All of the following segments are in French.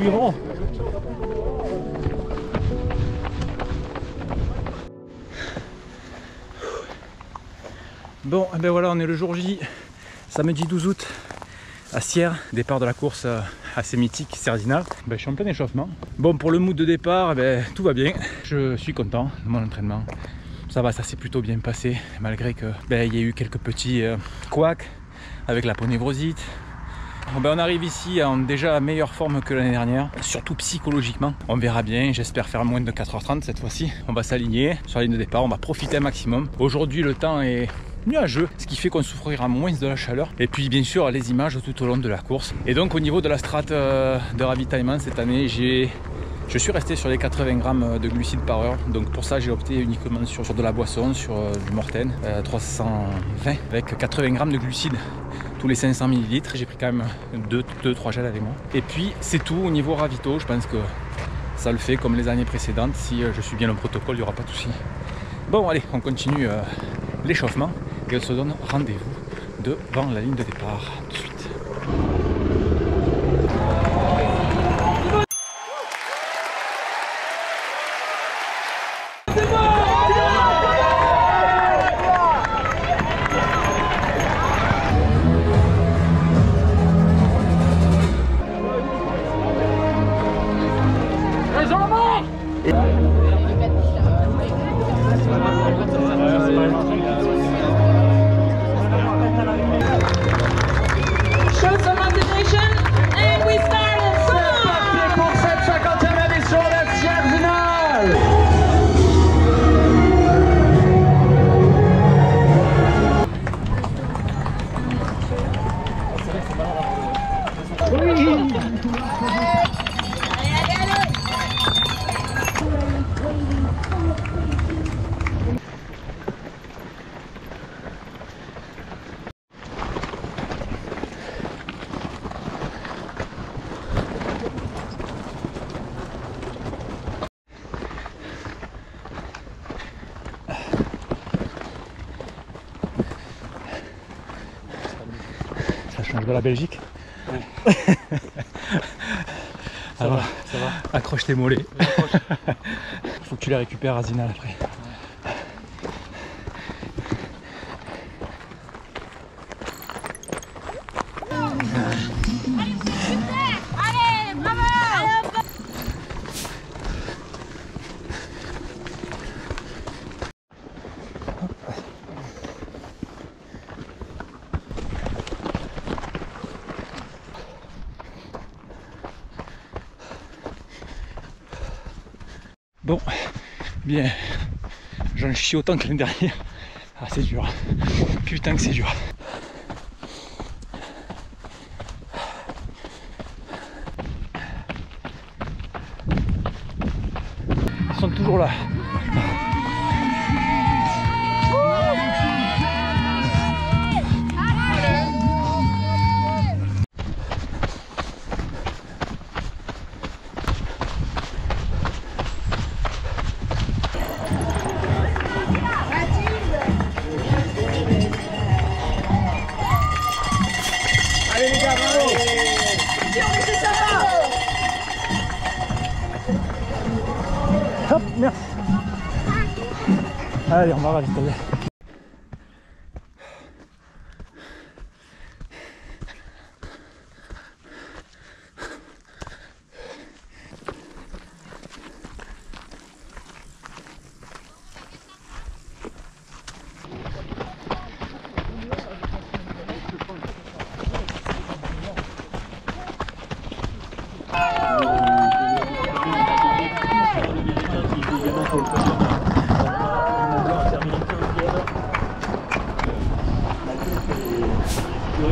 environ. Bon, ben voilà, on est le jour J, samedi 12 août, à Sierre, départ de la course assez mythique, Cerdinal. Ben, je suis en plein échauffement. Bon, pour le mood de départ, ben, tout va bien. Je suis content de mon entraînement. Ça va, ça s'est plutôt bien passé, malgré que ben, y a eu quelques petits couacs avec la ponévrosite. Ben, on arrive ici en déjà meilleure forme que l'année dernière, surtout psychologiquement. On verra bien, j'espère faire moins de 4h30 cette fois-ci. On va s'aligner sur la ligne de départ, on va profiter un maximum. Aujourd'hui, le temps est nuageux, ce qui fait qu'on souffrira moins de la chaleur. Et puis bien sûr, les images tout au long de la course. Et donc au niveau de la strate de ravitaillement cette année, je suis resté sur les 80 grammes de glucides par heure. Donc pour ça, j'ai opté uniquement sur de la boisson, sur du Morten 320 avec 80 grammes de glucides tous les 500 ml. J'ai pris quand même 2-3 gels avec moi. Et puis c'est tout au niveau ravito. Je pense que ça le fait comme les années précédentes. Si je suis bien le protocole, il n'y aura pas de souci. Bon allez, on continue l'échauffement et on se donne rendez-vous devant la ligne de départ tout de suite. De la Belgique. Ouais. Alors, ça va. Accroche tes mollets. Faut que tu les récupères à Zinal après. Ouais. Allez, bravo! Bon, bien, j'en chie autant que l'année dernière. Ah, c'est dur. Putain que c'est dur. Ils sont toujours là. Allez les gars, bravo! Hop, merci. Allez, on va ravitailler.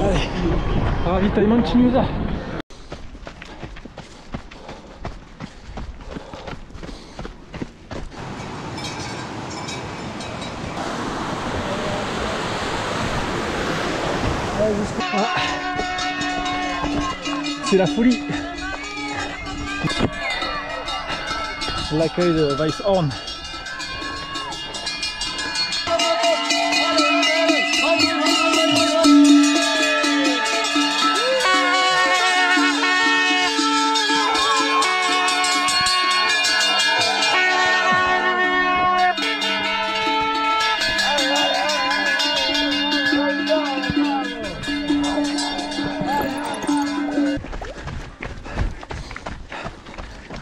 Allez, ravitaillement de Chinouza. Ah. C'est la folie. L'accueil de Weisshorn.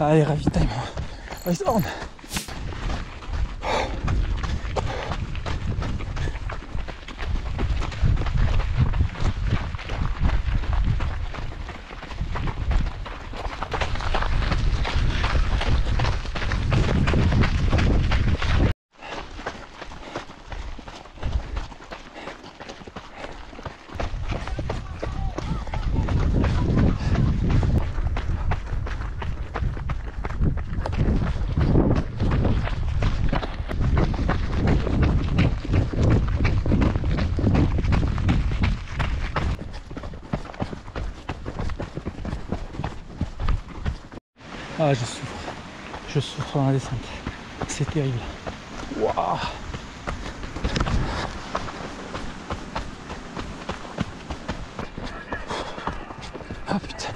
Allez, ravitaillement. Restons. Ah, je souffre dans la descente, c'est terrible. Waouh. Ah putain.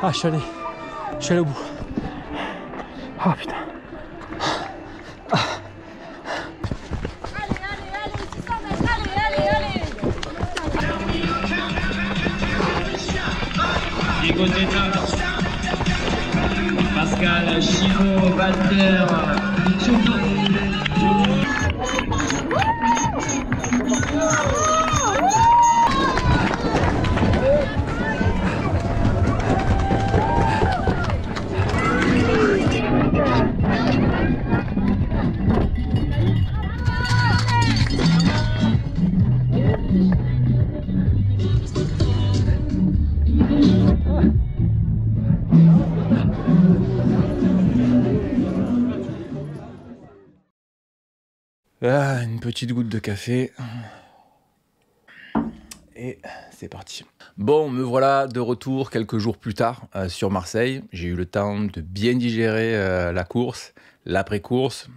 Ah, je suis allé au bout. Ah putain. Allez, 600 mètres, allez. Diego Teta, Pascal Chiro, Walter, Ah, une petite goutte de café. Et c'est parti. Bon, me voilà de retour quelques jours plus tard sur Marseille. J'ai eu le temps de bien digérer la course, l'après-course.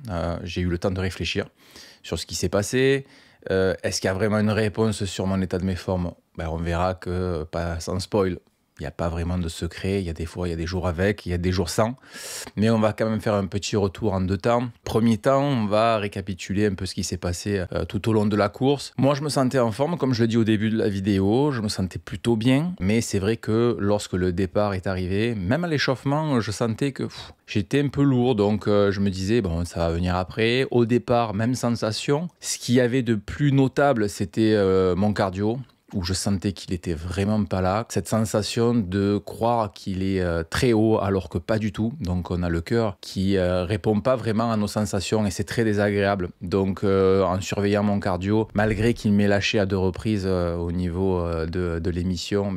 J'ai eu le temps de réfléchir sur ce qui s'est passé. Est-ce qu'il y a vraiment une réponse sur mon état de méforme? Ben, on verra que, pas sans spoil, il n'y a pas vraiment de secret. Il y a des fois, il y a des jours avec, il y a des jours sans. Mais on va quand même faire un petit retour en deux temps. Premier temps, on va récapituler un peu ce qui s'est passé tout au long de la course. Moi, je me sentais en forme, comme je le dis au début de la vidéo. Je me sentais plutôt bien. Mais c'est vrai que lorsque le départ est arrivé, même à l'échauffement, je sentais que j'étais un peu lourd. Donc, je me disais, bon, ça va venir après. Au départ, même sensation. Ce qu'il y avait de plus notable, c'était mon cardio, où je sentais qu'il était vraiment pas là. Cette sensation de croire qu'il est très haut alors que pas du tout. Donc on a le cœur qui répond pas vraiment à nos sensations et c'est très désagréable. Donc en surveillant mon cardio, malgré qu'il m'ait lâché à 2 reprises au niveau de l'émission,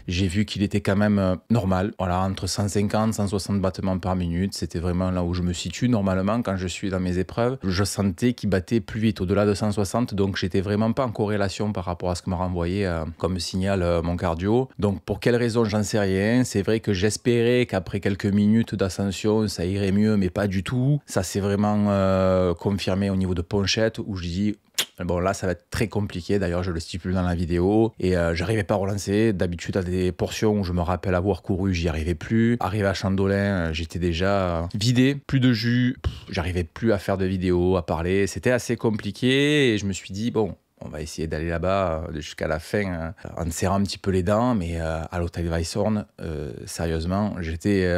j'ai vu qu'il était quand même normal. Voilà, entre 150 et 160 battements par minute. C'était vraiment là où je me situe normalement quand je suis dans mes épreuves. Je sentais qu'il battait plus vite, au-delà de 160. Donc j'étais vraiment pas en corrélation par rapport à ce que m'a renvoyé comme signal mon cardio. Donc pour quelle raison, j'en sais rien. C'est vrai que j'espérais qu'après quelques minutes d'ascension, ça irait mieux, mais pas du tout. Ça s'est vraiment confirmé au niveau de Ponchette, où je dis... Bon, là, ça va être très compliqué. D'ailleurs, je le stipule dans la vidéo. Et j'arrivais pas à relancer. D'habitude, à des portions où je me rappelle avoir couru, j'y arrivais plus. Arrivé à Chandolin, j'étais déjà vidé. Plus de jus. J'arrivais plus à faire de vidéos, à parler. C'était assez compliqué. Et je me suis dit, bon, on va essayer d'aller là-bas jusqu'à la fin en serrant un petit peu les dents. Mais à l'hôtel Weisshorn, sérieusement, j'étais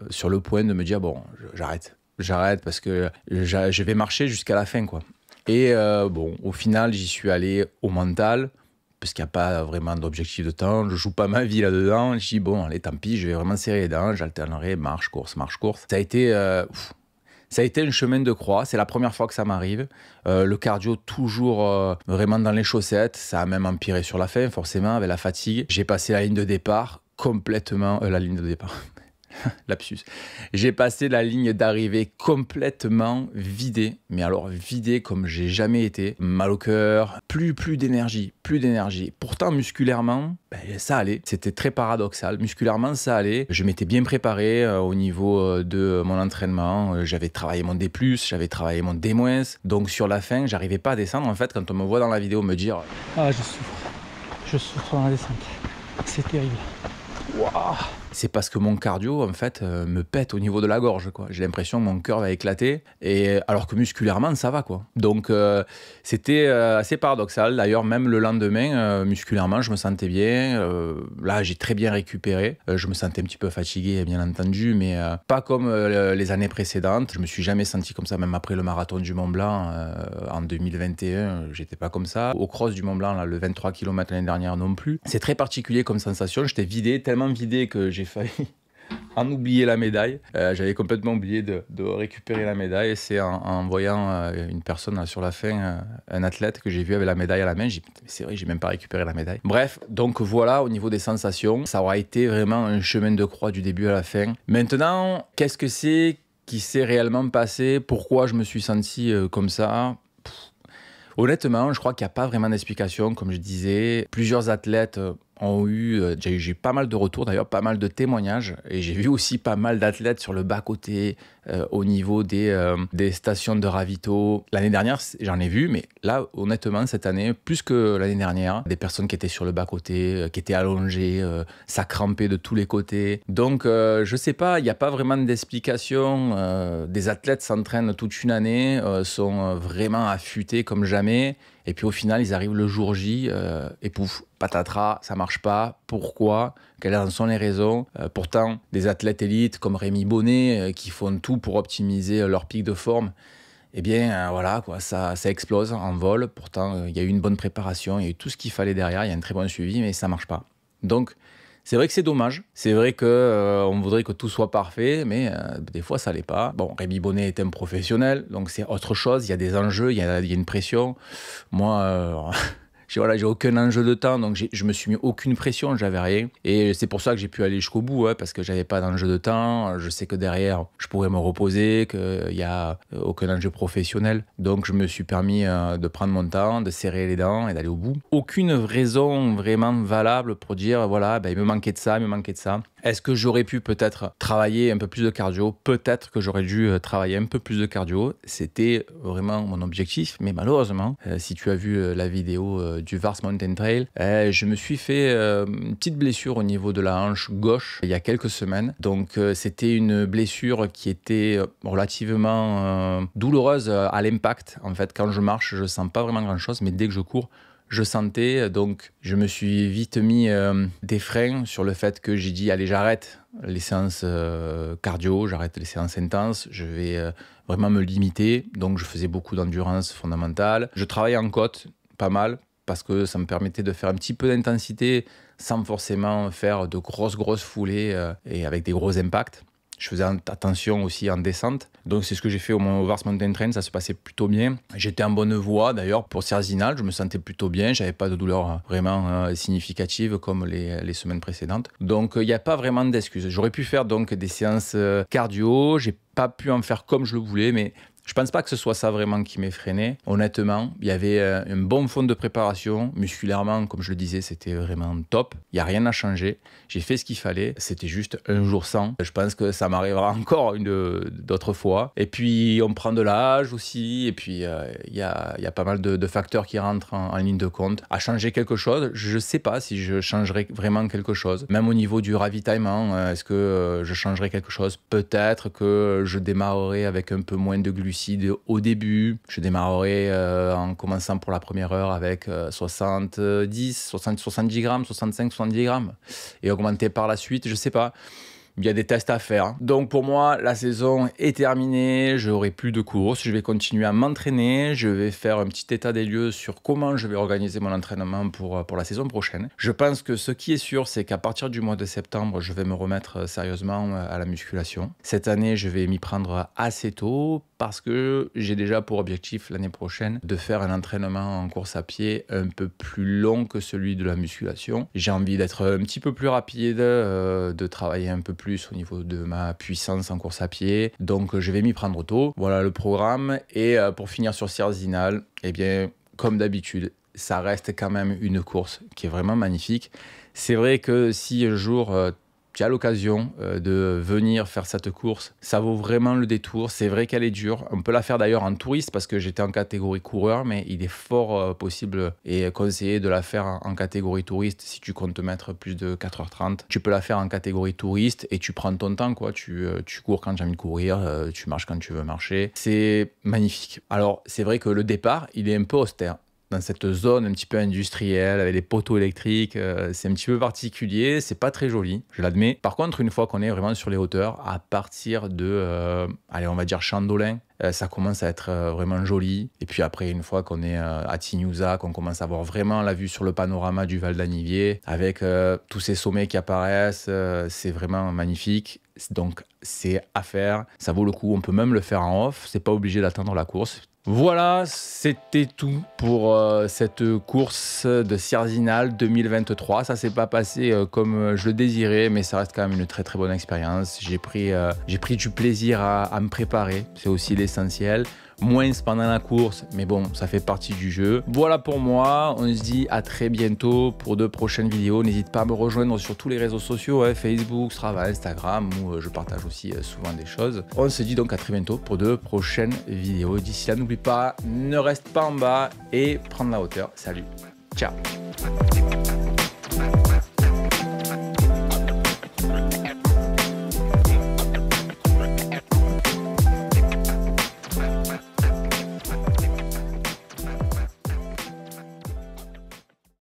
sur le point de me dire, bon, j'arrête. J'arrête parce que je vais marcher jusqu'à la fin, quoi. Et bon, au final, j'y suis allé au mental, parce qu'il n'y a pas vraiment d'objectif de temps. Je joue pas ma vie là-dedans. Je dis, bon, allez, tant pis, je vais vraiment serrer les dents. J'alternerai marche, course, marche, course. Ça a été un chemin de croix. C'est la première fois que ça m'arrive. Le cardio, toujours vraiment dans les chaussettes. Ça a même empiré sur la fin, forcément, avec la fatigue. J'ai passé la ligne de départ complètement... la ligne de départ... Lapsus. J'ai passé la ligne d'arrivée complètement vidée, mais alors vidée comme j'ai jamais été. Mal au cœur, plus d'énergie, plus d'énergie. Pourtant musculairement, ça allait. C'était très paradoxal. Musculairement, ça allait. Je m'étais bien préparé au niveau de mon entraînement. J'avais travaillé mon D+, j'avais travaillé mon D-. Donc sur la fin, j'arrivais pas à descendre. En fait, quand on me voit dans la vidéo me dire... Ah, je souffre dans la descente. C'est terrible. Waouh. c'est parce que mon cardio, en fait, me pète au niveau de la gorge, quoi. J'ai l'impression que mon cœur va éclater, et alors que musculairement, ça va, quoi. Donc, c'était assez paradoxal. D'ailleurs, même le lendemain, musculairement, je me sentais bien. Là, j'ai très bien récupéré. Je me sentais un petit peu fatigué, bien entendu, mais pas comme les années précédentes. Je me suis jamais senti comme ça, même après le marathon du Mont Blanc en 2021. J'étais pas comme ça. Au cross du Mont Blanc, là, le 23 km l'année dernière non plus. C'est très particulier comme sensation. J'étais vidé, tellement vidé que j'ai failli en oublier la médaille. J'avais complètement oublié de récupérer la médaille. C'est en voyant une personne là, sur la fin, un athlète que j'ai vu avec la médaille à la main, j'ai dit, c'est vrai, j'ai même pas récupéré la médaille. Bref, donc voilà, au niveau des sensations, ça aura été vraiment un chemin de croix du début à la fin. Maintenant, qu'est-ce que c'est qui s'est réellement passé? Pourquoi je me suis senti comme ça? Honnêtement, je crois qu'il n'y a pas vraiment d'explication. Comme je disais, plusieurs athlètes ont eu, j'ai eu pas mal de retours d'ailleurs, pas mal de témoignages, et j'ai vu aussi pas mal d'athlètes sur le bas-côté au niveau des stations de ravito. L'année dernière, j'en ai vu, mais là, honnêtement, cette année, plus que l'année dernière, des personnes qui étaient sur le bas-côté, qui étaient allongées, ça crampait de tous les côtés. Donc, je sais pas, il n'y a pas vraiment d'explication. Des athlètes s'entraînent toute une année, sont vraiment affûtés comme jamais. Et puis au final, ils arrivent le jour J et pouf, patatras, ça marche pas. Pourquoi? Quelles en sont les raisons? Pourtant, des athlètes élites comme Rémi Bonnet qui font tout pour optimiser leur pic de forme, eh bien voilà, quoi, ça explose en vol. Pourtant, il y a eu une bonne préparation, il y a eu tout ce qu'il fallait derrière, il y a un très bon suivi, mais ça marche pas. Donc, c'est vrai que c'est dommage. C'est vrai qu'on voudrait que tout soit parfait, mais des fois, ça l'est pas. Bon, Rémi Bonnet est un professionnel, donc c'est autre chose. Il y a des enjeux, il y a une pression. Moi, j'ai aucun enjeu de temps, donc je me suis mis aucune pression, j'avais rien. Et c'est pour ça que j'ai pu aller jusqu'au bout, parce que j'avais pas d'enjeu de temps. Je sais que derrière, je pourrais me reposer, qu'il y a aucun enjeu professionnel. Donc je me suis permis de prendre mon temps, de serrer les dents et d'aller au bout. Aucune raison vraiment valable pour dire, voilà, il me manquait de ça, il me manquait de ça. Est-ce que j'aurais pu peut-être travailler un peu plus de cardio? Peut-être que j'aurais dû travailler un peu plus de cardio. C'était vraiment mon objectif, mais malheureusement, si tu as vu la vidéo du Vars Mountain Trail, je me suis fait une petite blessure au niveau de la hanche gauche il y a quelques semaines. Donc c'était une blessure qui était relativement douloureuse à l'impact. En fait, quand je marche, je sens pas vraiment grand-chose, mais dès que je cours, je sentais. Donc je me suis vite mis des freins sur le fait que j'ai dit, allez, j'arrête les séances cardio, j'arrête les séances intenses, je vais vraiment me limiter. Donc je faisais beaucoup d'endurance fondamentale. Je travaillais en côte, pas mal, parce que ça me permettait de faire un petit peu d'intensité sans forcément faire de grosses foulées et avec des gros impacts. Je faisais attention aussi en descente. Donc c'est ce que j'ai fait au Vars Mountain Trail, ça se passait plutôt bien. J'étais en bonne voie d'ailleurs pour Sierzinal, je me sentais plutôt bien, j'avais pas de douleur vraiment significative comme les semaines précédentes. Donc il n'y a pas vraiment d'excuses. J'aurais pu faire donc des séances cardio, j'ai pas pu en faire comme je le voulais, mais je pense pas que ce soit ça vraiment qui m'ait freiné. Honnêtement, il y avait un bon fond de préparation. Musculairement, comme je le disais, c'était vraiment top. Il n'y a rien à changer. J'ai fait ce qu'il fallait. C'était juste un jour sans. Je pense que ça m'arrivera encore d'autres fois. Et puis, on prend de l'âge aussi. Et puis, il y a pas mal de facteurs qui rentrent en ligne de compte. À changer quelque chose, je ne sais pas si je changerai vraiment quelque chose. Même au niveau du ravitaillement, est-ce que je changerai quelque chose? Peut-être que je démarrerai avec un peu moins de glucides au début. Je démarrerai en commençant pour la première heure avec 70 grammes, 65, 70 grammes et augmenter par la suite, je sais pas. Il y a des tests à faire. Donc pour moi, la saison est terminée, j'aurai plus de courses, je vais continuer à m'entraîner, je vais faire un petit état des lieux sur comment je vais organiser mon entraînement pour la saison prochaine. Je pense que ce qui est sûr, c'est qu'à partir du mois de septembre, je vais me remettre sérieusement à la musculation. Cette année, je vais m'y prendre assez tôt parce que j'ai déjà pour objectif l'année prochaine de faire un entraînement en course à pied un peu plus long que celui de la musculation. J'ai envie d'être un petit peu plus rapide, de travailler un peu plus au niveau de ma puissance en course à pied. Donc je vais m'y prendre tôt. Voilà le programme. Et pour finir sur Sierzinal, eh bien, comme d'habitude, ça reste quand même une course qui est vraiment magnifique. C'est vrai que si un jour tu as l'occasion de venir faire cette course, ça vaut vraiment le détour. C'est vrai qu'elle est dure. On peut la faire d'ailleurs en touriste parce que j'étais en catégorie coureur, mais il est fort possible et conseillé de la faire en catégorie touriste si tu comptes te mettre plus de 4h30. Tu peux la faire en catégorie touriste et tu prends ton temps, quoi. Tu cours quand tu as envie de courir, tu marches quand tu veux marcher. C'est magnifique. Alors, c'est vrai que le départ, il est un peu austère. Dans cette zone un petit peu industrielle, avec les poteaux électriques, c'est un petit peu particulier, c'est pas très joli, je l'admets. Par contre, une fois qu'on est vraiment sur les hauteurs, à partir de, allez, on va dire Chandolin, ça commence à être vraiment joli. Et puis après, une fois qu'on est à Tignouza, qu'on commence à avoir vraiment la vue sur le panorama du Val d'Anivier, avec tous ces sommets qui apparaissent, c'est vraiment magnifique. Donc c'est à faire, ça vaut le coup, on peut même le faire en off, c'est pas obligé d'attendre la course. Voilà, c'était tout pour cette course de Sierzinal 2023. Ça s'est pas passé comme je le désirais, mais ça reste quand même une très très bonne expérience. J'ai pris du plaisir à me préparer, c'est aussi l'essentiel. Moins pendant la course, mais bon, ça fait partie du jeu. Voilà pour moi, on se dit à très bientôt pour de prochaines vidéos. N'hésite pas à me rejoindre sur tous les réseaux sociaux, Facebook, Strava, Instagram, où je partage aussi souvent des choses. On se dit donc à très bientôt pour de prochaines vidéos. D'ici là, n'oublie pas, ne reste pas en bas et prendre la hauteur. Salut, ciao.